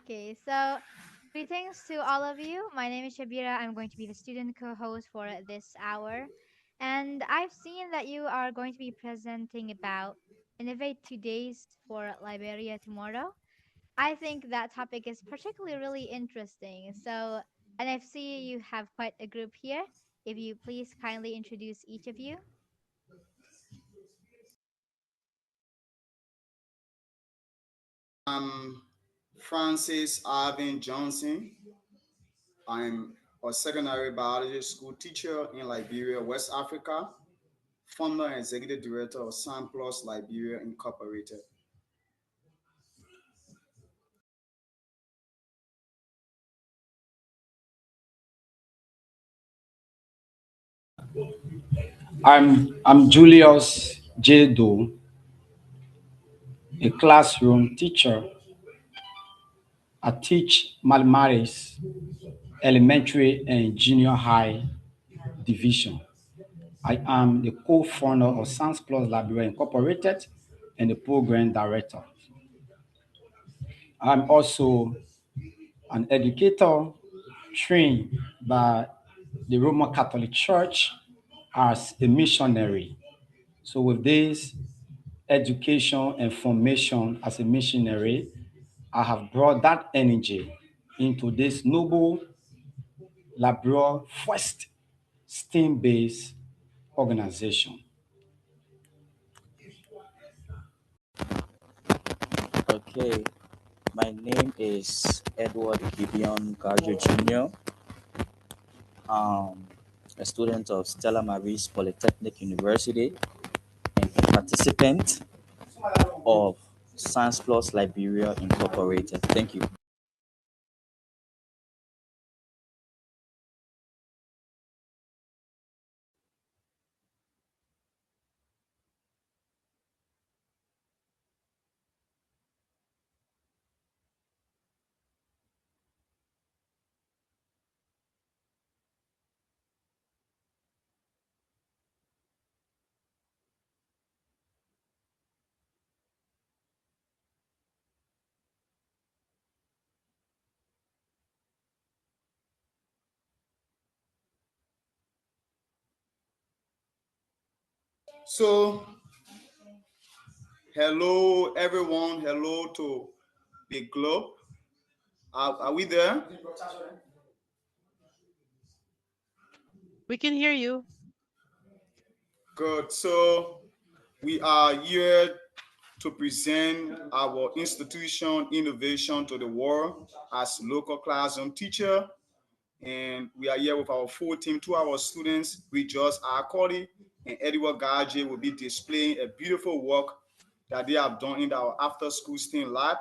Okay, so greetings to all of you. My name is Shabira. I'm going to be the student co host for this hour. And I've seen that you are going to be presenting about Innovate 2 days for Liberia tomorrow. I think that topic is particularly really interesting. So, and I see you have quite a group here. If you please kindly introduce each of you. I'm Francis Arvin Johnson. I'm a secondary biology school teacher in Liberia, West Africa, founder and executive director of Plus Liberia Incorporated. I'm Julius J Doe, a classroom teacher. I teach mathematics, elementary and junior high division. I am the co-founder of Sans Plus Liberia Incorporated and the program director. I'm also an educator trained by the Roman Catholic Church as a missionary. So with this education and formation as a missionary, I have brought that energy into this noble Labrador first STEAM-based organization. Okay, my name is Edward Gideon Garjay Jr., um, a student of Stella Maris Polytechnic University and a participant of Science Plus Liberia Incorporated. Thank you. So, hello everyone, hello to the globe. Are we there? We can hear you. Good. So, we are here to present our institution innovation to the world as local classroom teacher. And we are here with our full team. Two of our students, we just are Kollie and Edward Garjay, will be displaying a beautiful work that they have done in our after school STEAM lab.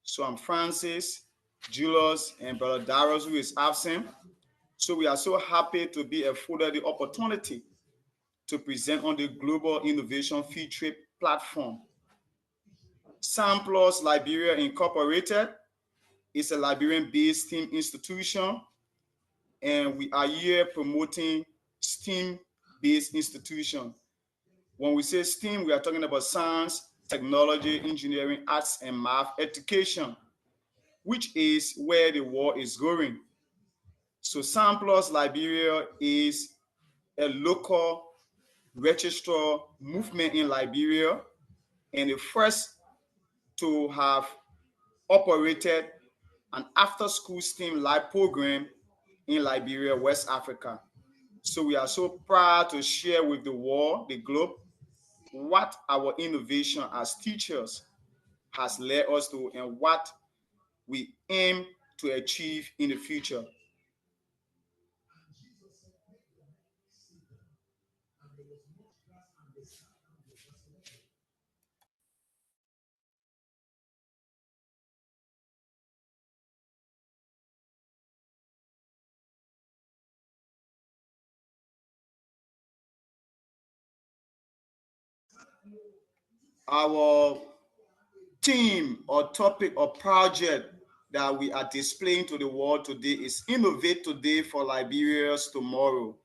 So I'm Francis, Julius, and Brother Darius, who is absent. So we are so happy to be afforded the opportunity to present on the Global Innovation Field Trip platform. Plus Liberia Incorporated is a Liberian-based STEAM institution, and we are here promoting STEAM-based institution. When we say STEAM, we are talking about science, technology, engineering, arts, and math education, which is where the world is going. So Plus Liberia is a local registrar movement in Liberia and the first to have operated an after-school STEAM lab program in Liberia, West Africa. So we are so proud to share with the world, the globe, what our innovation as teachers has led us to and what we aim to achieve in the future. Our theme or topic or project that we are displaying to the world today is Innovate Today for Liberia's Tomorrow.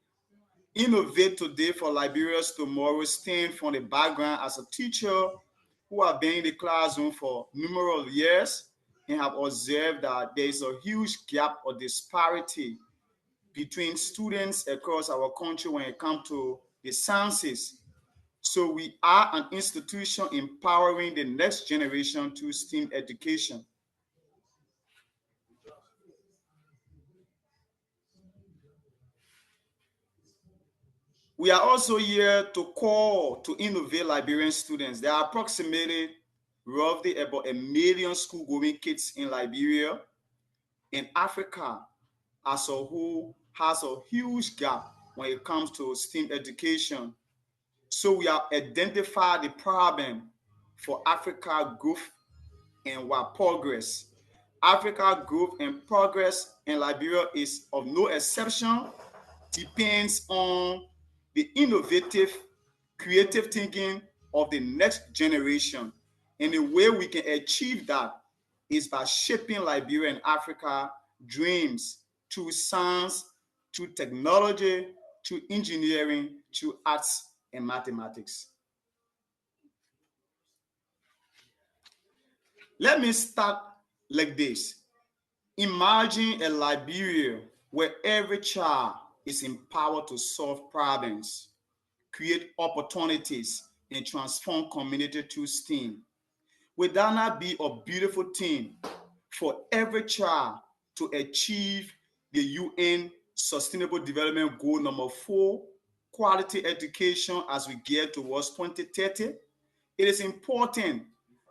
Innovate Today for Liberia's Tomorrow stems from the background as a teacher who have been in the classroom for numerous years and have observed that there is a huge gap or disparity between students across our country when it comes to the sciences. So we are an institution empowering the next generation to STEAM education. We are also here to call to innovate Liberian students. There are approximately roughly about 1 million school-going kids in Liberia, and Africa as a whole has a huge gap when it comes to STEAM education. So we have identified the problem for Africa growth and what progress. Africa growth and progress in Liberia is of no exception, depends on the innovative, creative thinking of the next generation. And the way we can achieve that is by shaping Liberia and Africa dreams through science, through technology, through engineering, through arts and mathematics. Let me start like this. Imagine a Liberia where every child is empowered to solve problems, create opportunities, and transform community through STEAM. Would that not be a beautiful thing for every child to achieve the UN Sustainable Development Goal number 4, quality education as we get towards 2030? It is important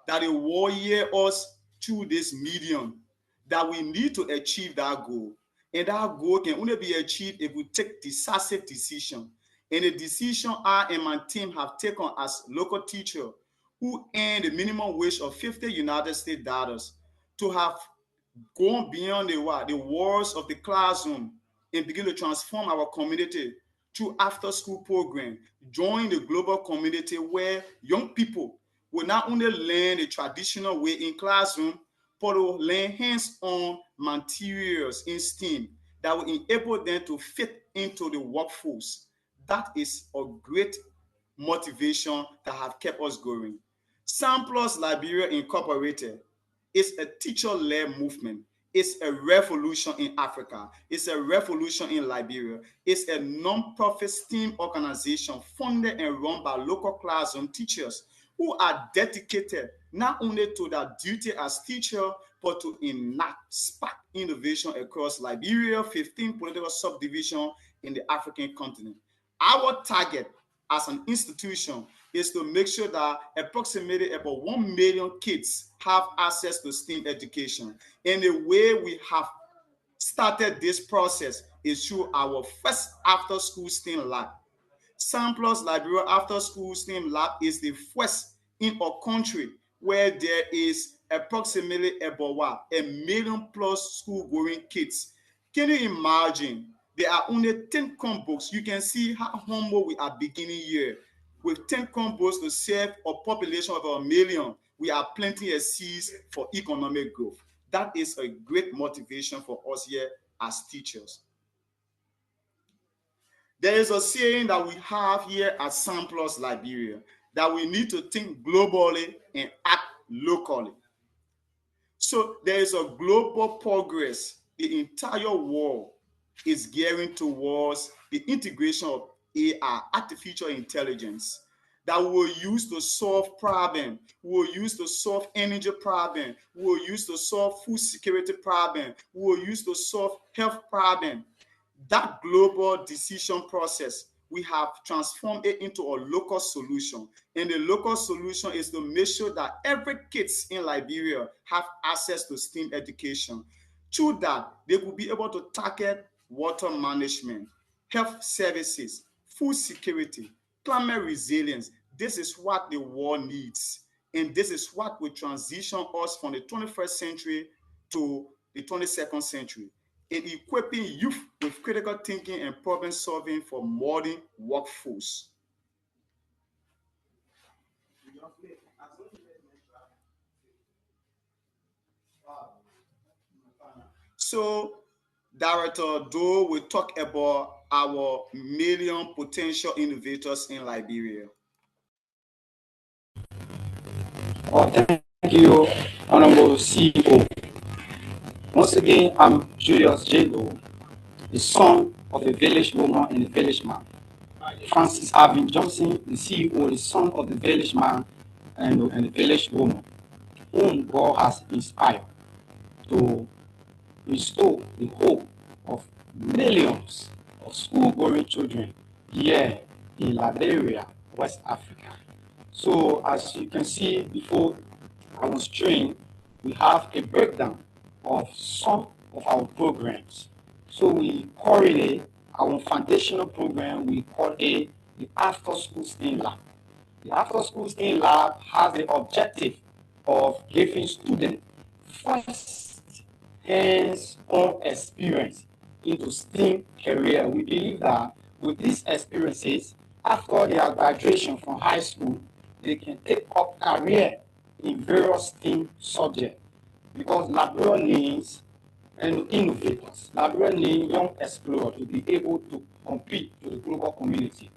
that the world hear us through this medium, that we need to achieve that goal. And that goal can only be achieved if we take decisive decision. And the decision I and my team have taken as local teacher who earn the minimum wage of 50 United States dollars to have gone beyond the walls of the classroom and begin to transform our community through after school program, join the global community where young people will not only learn the traditional way in classroom, but will learn hands-on materials in STEAM that will enable them to fit into the workforce. That is a great motivation that have kept us going. Samplus Liberia Incorporated is a teacher-led movement. It's a revolution in Africa. It's a revolution in Liberia. It's a non-profit STEAM organization funded and run by local classroom teachers who are dedicated not only to their duty as teacher, but to enact spark innovation across Liberia, 15 political subdivisions in the African continent. Our target as an institution is to make sure that approximately about 1 million kids have access to STEAM education. And the way we have started this process is through our first after school STEAM lab. Samplus Liberia After School STEAM Lab is the first in our country where there is approximately about 1 million plus school going kids. Can you imagine? There are only 10 Chromebooks. You can see how humble we are beginning here. With 10 Chromebooks to serve a population of 1 million, we are planting a seeds for economic growth. That is a great motivation for us here as teachers. There is a saying that we have here at Samplus Liberia that we need to think globally and act locally. So there is a global progress. The entire world is gearing towards the integration of AI, artificial intelligence, that we will use to solve problems. We will use to solve energy problems. We will use to solve food security problems. We will use to solve health problems. That global decision process, we have transformed it into a local solution. And the local solution is to make sure that every kids in Liberia have access to STEAM education. Through that, they will be able to target water management, health services, food security, climate resilience. This is what the world needs. And this is what will transition us from the 21st century to the 22nd century, in equipping youth with critical thinking and problem solving for modern workforce. So, Director Doe will talk about our million potential innovators in Liberia. Oh, thank you. Honorable CEO. Once again, I'm Julius J Doe, the son of a village woman and a village man. Francis Alvin Johnson, the CEO, the son of the village man and the village woman, whom God has inspired to restore the hope of millions of school-going children here in Liberia, West Africa. So as you can see before our screen, we have a breakdown of some of our programs. So we correlate our foundational program, we call it the After School STEAM Lab. The After School STEAM Lab has the objective of giving students first hands-on experience into STEAM career. We believe that with these experiences, after their graduation from high school, they can take up career in various STEAM subjects because Liberia needs and innovators. Liberia needs young explorers to be able to compete to the global community.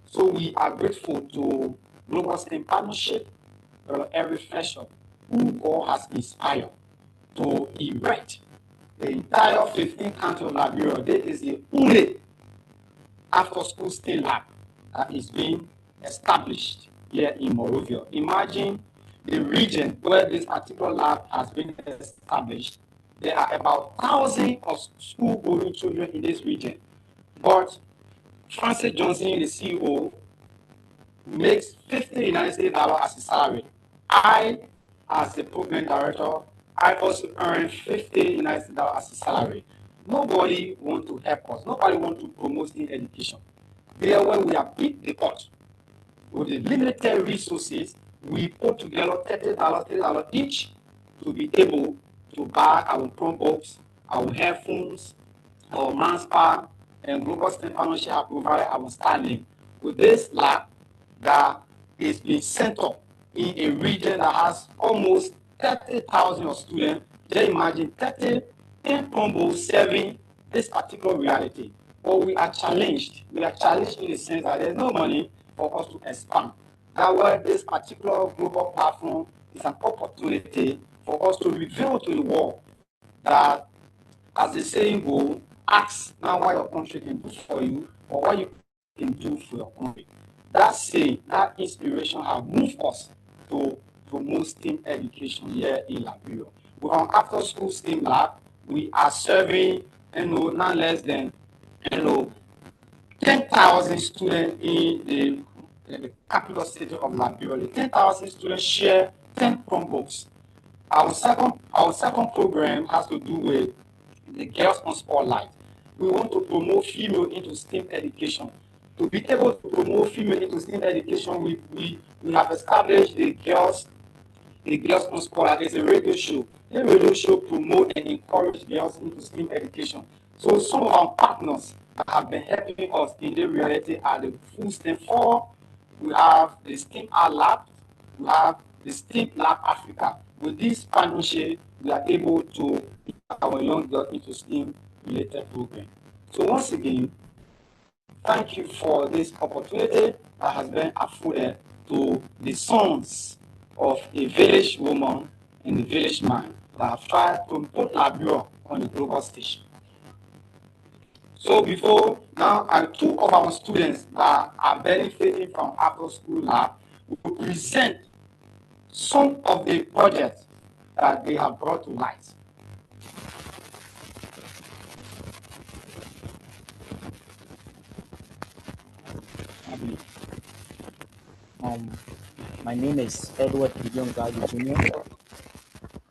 So we are grateful to Global STEAM Partnership, every fresher who God has inspired to erect the entire 15 country of Liberia. This is the only after-school STEAM lab that is being established here in Monrovia. Imagine the region where this particular lab has been established. There are about thousands of school-going children in this region. But Francis Johnson, the CEO, makes $50 as a salary. I, as the program director, I also earn $50 as a salary. Nobody want to help us. Nobody want to promote in education. There, when we have beat the pot with the limited resources, we put together $30 each to be able to buy our Chromebooks, our headphones, our mouse pad, and Global STEM Partnership have provided our Starlink. With this lab that is being set up in a region that has almost 30,000 of students, just imagine 30 in Congo serving this particular reality. But we are challenged. We are challenged in the sense that there's no money for us to expand. That's why this particular global platform is an opportunity for us to reveal to the world that, as the saying goes, ask now what your country can do for you or what you can do for your country. That saying, that inspiration has moved us to promote STEAM education here in Liberia. With our after school STEAM lab, we are serving not less than 10,000 students in the capital city of Liberia. The 10,000 students share 10 Chromebooks. Our second program has to do with the Girls on Spotlight. We want to promote female into STEAM education. To be able to promote female into STEAM education, we have established the Girls on Spotlight. It's a radio show. The radio show promote and encourage girls into STEAM education. So some of our partners that have been helping us in the reality are the Full STEM 4. We have the STEAM Art Lab. We have the STEAM Lab Africa. With this partnership, we are able to get our young girls into STEAM related program. So once again, thank you for this opportunity that has been afforded to the sons of a village woman and a village man that have tried to put Liberia on the global stage. So before now, two of our students that are benefiting from after school lab will present some of the projects that they have brought to light. My name is Edward Garjay Jr.,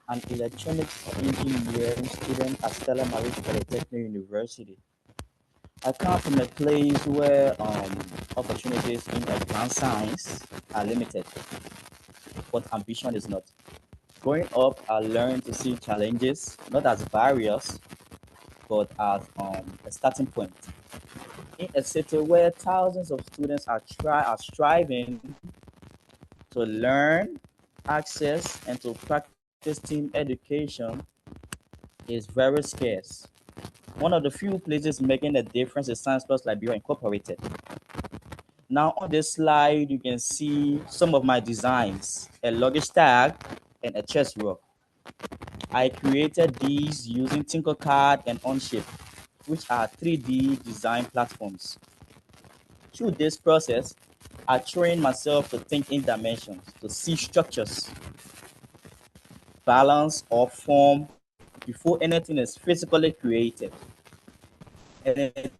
an electronics engineering student at Stella Maris Polytechnic University. I come from a place where opportunities in advanced science are limited, but ambition is not. Growing up, I learned to see challenges not as barriers, but as a starting point. In a city where thousands of students are striving to learn, access, and to practice team education is very scarce. One of the few places making a difference is Science Plus Liberia Incorporated. Now on this slide, you can see some of my designs, a luggage tag and a chest rope. I created these using Tinkercad and Onshape, which are 3D design platforms. Through this process, I trained myself to think in dimensions, to see structures, balance, or form before anything is physically created. And it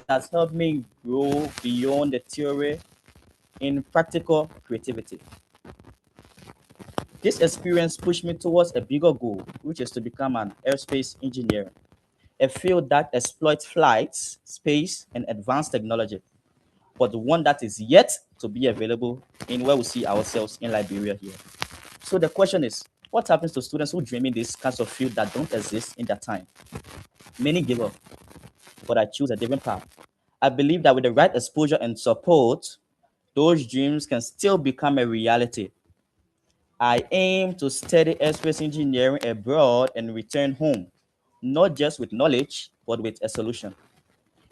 has helped me grow beyond the theory in practical creativity. This experience pushed me towards a bigger goal, which is to become an aerospace engineer, a field that exploits flights, space, and advanced technology, but one that is yet to be available in where we see ourselves in Liberia here. So the question is, what happens to students who dream in these kinds of fields that don't exist in their time? Many give up, but I choose a different path. I believe that with the right exposure and support, those dreams can still become a reality. I aim to study aerospace engineering abroad and return home, not just with knowledge, but with a solution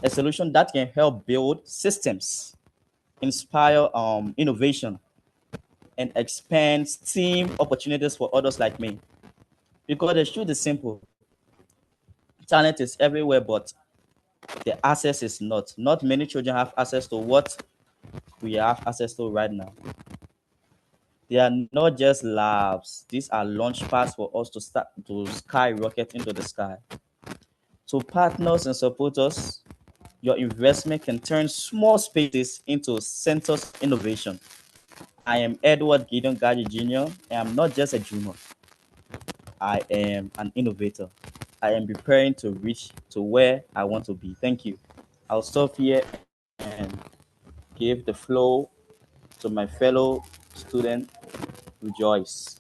that can help build systems, inspire innovation, and expand STEAM opportunities for others like me. Because the truth is simple, talent is everywhere, but the access is not. Not many children have access to what we have access to right now. They are not just labs. These are launch pads for us to start to skyrocket into the sky. To partners and supporters, your investment can turn small spaces into centers of innovation. I am Edward Gideon Garjay Jr. and I'm not just a dreamer. I am an innovator. I am preparing to reach to where I want to be. Thank you. I'll stop here and give the flow to my fellow student, Rejoice.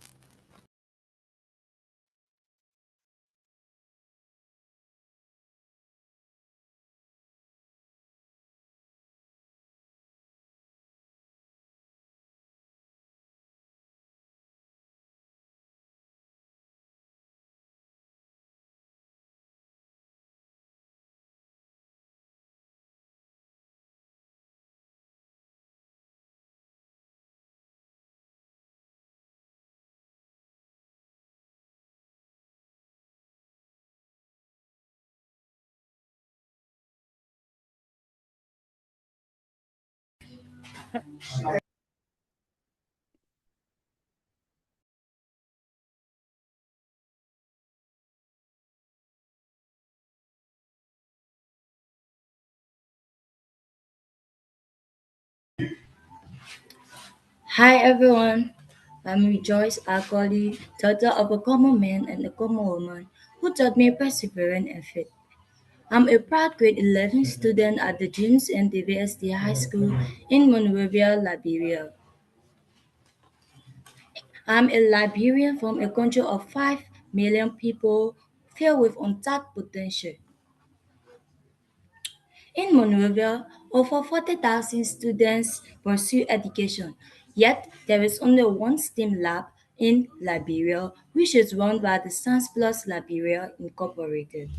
Hi everyone, I'm Rejoice Kollie, daughter of a common man and a common woman who taught me perseverance and faith. I'm a proud grade 11 student at the James and DVSD High School in Monrovia, Liberia. I'm a Liberian from a country of 5 million people filled with untapped potential. In Monrovia, over 40,000 students pursue education, yet there is only one STEAM lab in Liberia, which is run by the Science Plus Liberia Incorporated.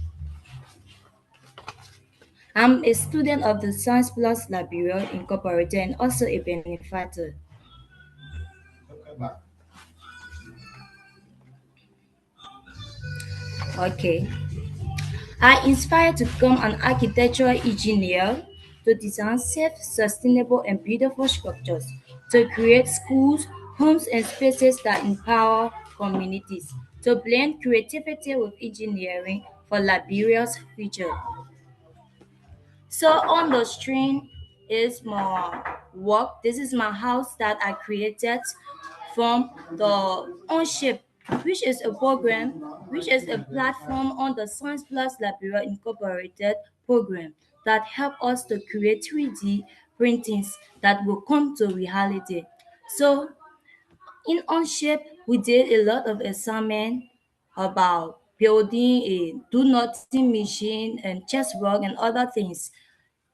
I'm a student of the Science Plus Liberia Incorporated and also a benefactor. Okay. I inspired to become an architectural engineer to design safe, sustainable, and beautiful structures, to create schools, homes, and spaces that empower communities, to blend creativity with engineering for Liberia's future. So on the screen is my work. This is my house that I created from the Onshape, which is a program, which is a platform on the Science Plus Liberia Incorporated program that help us to create 3D printings that will come to reality. So in Onshape, we did a lot of assignment about building a do nothing machine and chessboard and other things.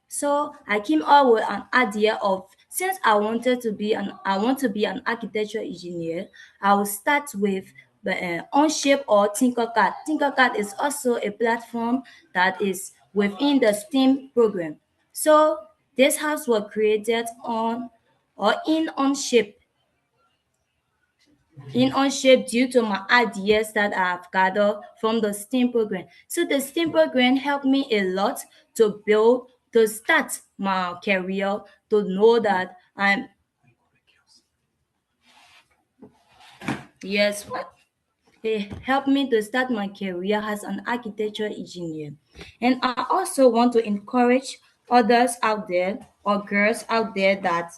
So I came up with an idea of since I want to be an architecture engineer, I will start with the Onshape or Tinkercad. Tinkercad is also a platform that is within the STEAM program. So this house was created on or in Onshape. in on shape due to my ideas that I've gathered from the STEAM program. So the STEAM program helped me a lot to build, to start my career, to know that I'm, yes, what? It helped me to start my career as an architecture engineer. And I also want to encourage others out there or girls out there that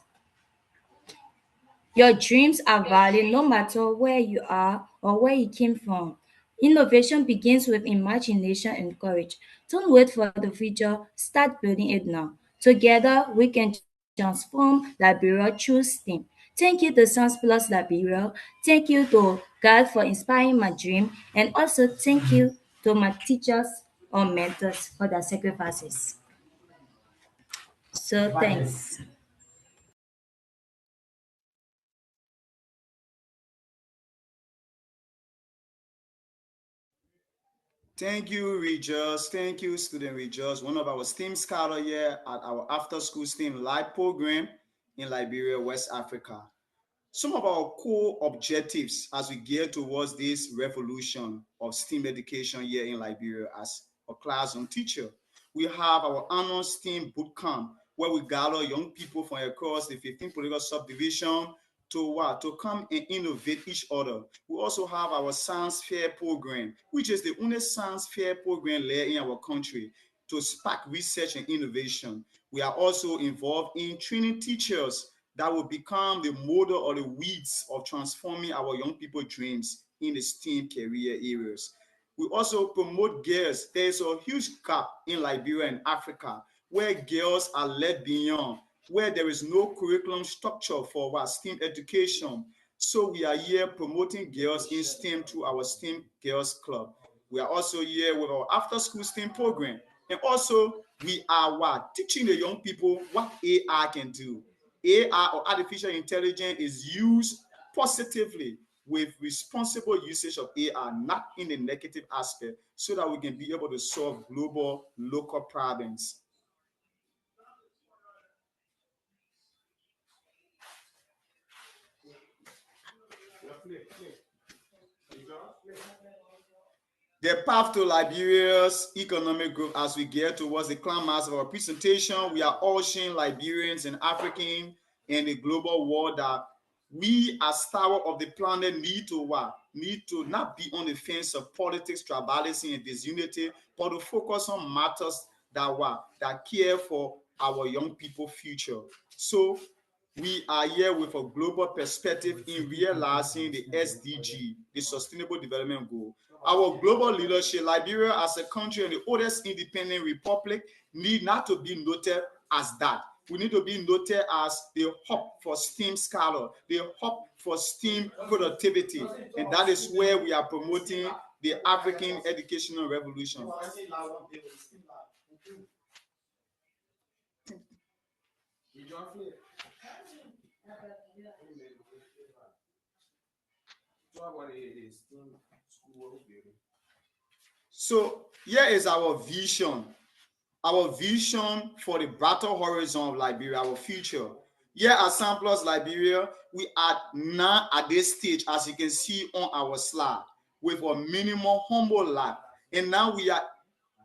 your dreams are valid no matter where you are or where you came from. Innovation begins with imagination and courage. Don't wait for the future, start building it now. Together, we can transform Liberia through STEAM. Thank you to Sans Plus Liberia. Thank you to God for inspiring my dream. And also, thank you to my teachers or mentors for their sacrifices. So, thanks. Thank you, Regis. Thank you, student Regis. One of our STEAM scholar here at our after-school STEAM Live program in Liberia, West Africa. Some of our core objectives as we gear towards this revolution of STEAM education here in Liberia as a classroom teacher. We have our annual STEAM bootcamp where we gather young people from across the 15 political subdivision to what? To come and innovate each other. We also have our science fair program, which is the only science fair program there in our country to spark research and innovation. We are also involved in training teachers that will become the model or the weeds of transforming our young people dreams in the STEAM career areas. We also promote girls. There's a huge gap in Liberia and Africa where girls are led beyond, where there is no curriculum structure for our STEAM education. So we are here promoting girls in STEAM through our STEAM Girls Club. We are also here with our after-school STEAM program. And also, we are what? Teaching the young people what AI can do. AI or artificial intelligence is used positively with responsible usage of AI, not in a negative aspect, so that we can be able to solve global, local problems. The path to Liberia's economic growth as we get towards the climax of our presentation, we are urging Liberians and Africans in the global world that we as steward of the planet need to what? Need to not be on the fence of politics, tribalism, and disunity, but to focus on matters that what? That care for our young people future. So we are here with a global perspective in realizing the SDG, the Sustainable Development Goal. Our global leadership, Liberia as a country and the oldest independent republic, need not to be noted as that. We need to be noted as the hub for STEAM scholar, the hub for STEAM productivity. And that is where we are promoting the African educational revolution. So here is our vision for the brighter horizon of Liberia, our future. Here at Samplus Liberia, we are now at this stage, as you can see on our slide, with a minimum humble life. And now we are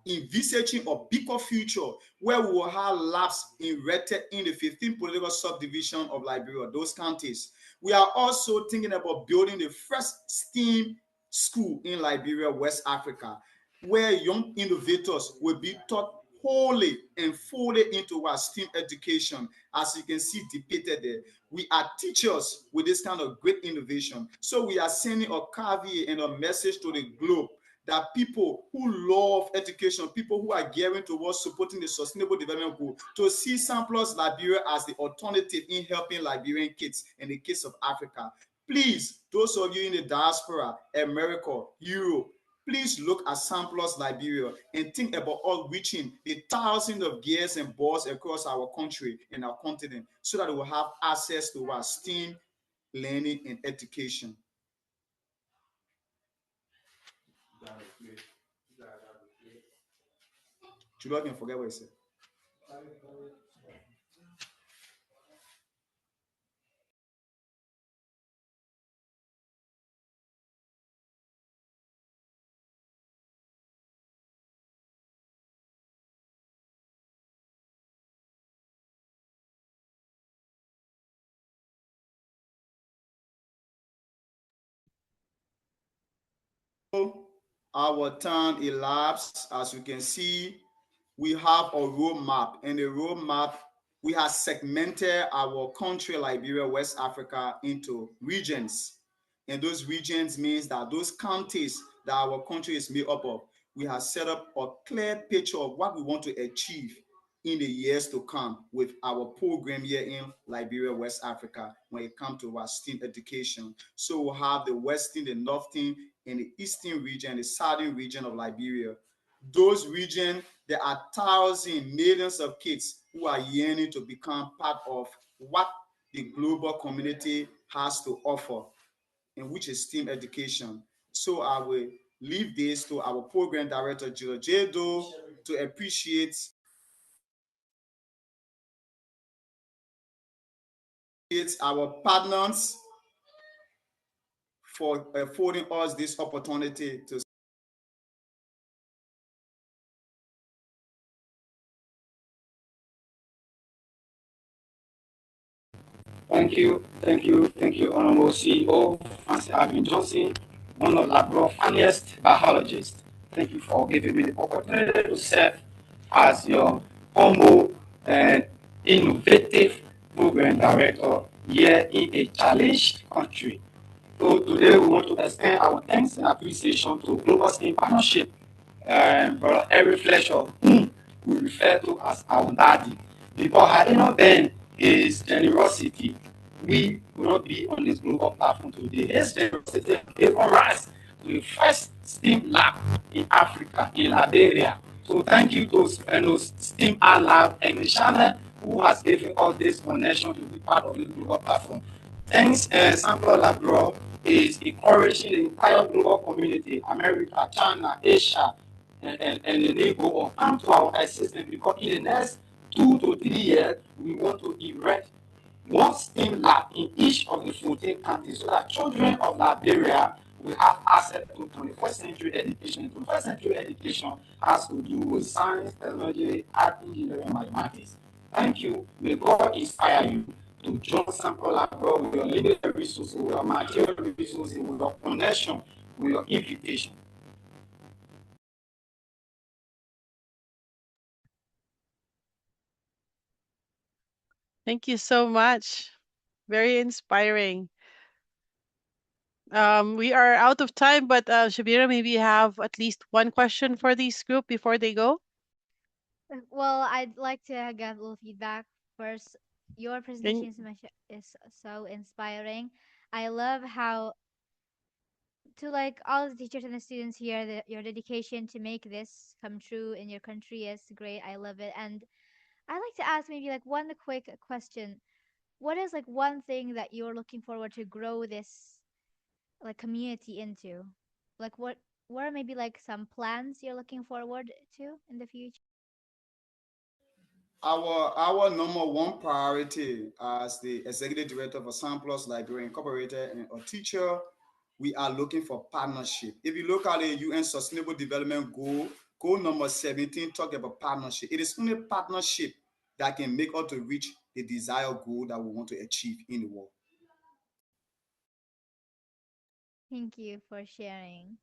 envisaging a bigger future where we will have labs erected in the 15 political subdivision of Liberia, those counties. We are also thinking about building the first STEAM school in Liberia, West Africa, where young innovators will be taught wholly and fully into our STEAM education, as you can see depicted there. We are teachers with this kind of great innovation. So we are sending a caveat and a message to the globe that people who love education, people who are gearing towards supporting the Sustainable Development Goal, to see Samplus Liberia as the alternative in helping Liberian kids and the kids of Africa. Please, those of you in the diaspora, America, Europe, please look at Samplus Liberia and think about us reaching the thousands of girls and boys across our country and our continent so that we will have access to our STEAM learning and education. Julius can forget what he said. our time elapsed. As you can see, we have a roadmap, and the roadmap we have segmented our country, Liberia, West Africa, into regions. And those regions means that those counties that our country is made up of, we have set up a clear picture of what we want to achieve in the years to come with our program here in Liberia, West Africa, when it comes to our STEAM education. So we'll have the western, the northern, and the eastern region, the southern region of Liberia. Those regions, there are thousands, millions of kids who are yearning to become part of what the global community has to offer, and which is STEAM education. So I will leave this to our program director, Julius J Doe, to appreciate our partners for affording us this opportunity to. Thank you, Honorable CEO Francis Alvin Johnson, one of Labor's finest biologists. Thank you for giving me the opportunity to serve as your humble and innovative program director here in a challenged country. So today we want to extend our thanks and appreciation to Global Skin Partnership, Brother Every Flesh of whom we refer to as our daddy. Because had it not been his generosity, we would not be on this global platform today. His generosity gave rise to the first STEAM lab in Africa, in Liberia. So thank you to STEAM Lab and the channel who has given us this connection to be part of the global platform. Thanks, Sample Lab is encouraging the entire global community, America, China, Asia, and the neighbor come to our assistance because in the next 2 to 3 years, we want to erect one STEAM lab in each of the 14 countries so that children of Liberia will have access to 21st century education. 21st century education has to do with science, technology, art, engineering, and mathematics. Thank you. May God inspire you to join Sample Lab with your limited resources, with your material resources, with your connection, with your invitation. Thank you so much. Very inspiring. We are out of time, but Shabira, maybe you have at least one question for this group before they go. Well, I'd like to get a little feedback first. Your Can, presentation is so inspiring. I love how to like all the teachers and the students here that your dedication to make this come true in your country is great. I love it. And I'd like to ask maybe like one quick question. What is like one thing that you're looking forward to grow this like community into? Like what are maybe like some plans you're looking forward to in the future? Our number one priority as the executive director for Samplus Liberia Incorporated and a teacher, we are looking for partnership. If you look at the UN Sustainable Development goal number 17, talk about partnership. It is only partnership that can make us to reach the desired goal that we want to achieve in the world. Thank you for sharing.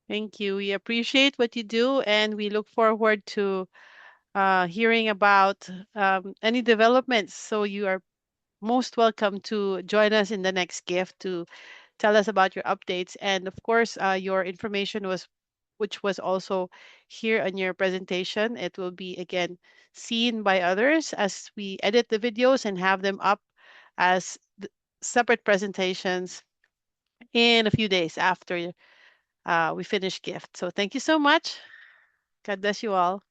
thank you. We appreciate what you do, and we look forward to hearing about any developments. So you are most welcome to join us in the next gift to tell us about your updates. And of course, your information was, which was also here on your presentation. It will be again seen by others as we edit the videos and have them up as separate presentations in a few days after we finish gift. So thank you so much. God bless you all.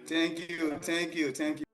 Thank you.